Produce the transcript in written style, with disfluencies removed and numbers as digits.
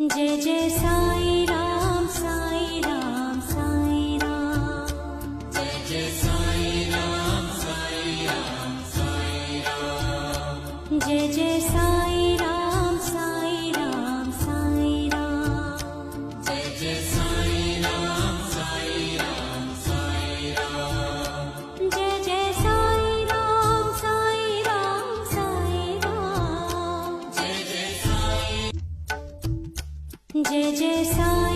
Jai Jai Sai Ram Sai Ram Sai Ram. Jai Jai Sai Ram Sai Ram Sai Ram. Jai Jai Sai Ram Sai Ram Sai Ram. Jai Jai Sai Ram Sai Ram Sai Ram. Jai Jai Sai Ram Sai Ram Sai Ram. Jai Jai Sai Jai Jai Sai